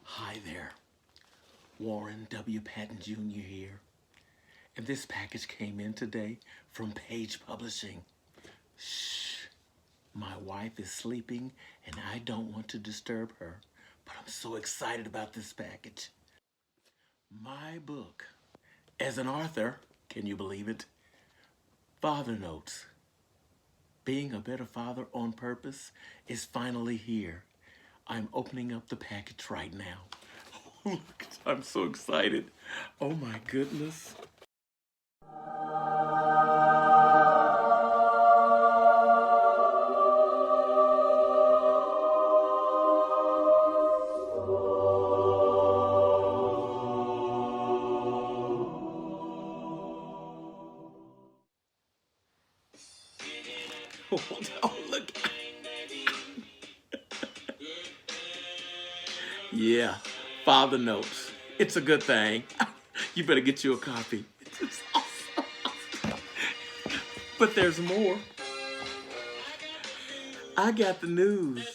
Hi there, Warren W. Patton Jr. here, and this package came in today from Page Publishing. Shh, my wife is sleeping and I don't want to disturb her, but I'm so excited about this package. My book, as an author, can you believe it? Father Knowts, Being a Better Father on Purpose, is finally here. I'm opening up the package right now. Look, I'm so excited. Oh my goodness. Oh, look. Yeah, Father Knowts. It's a good thing. You better get you a copy. It's awesome. But there's more. I got the news.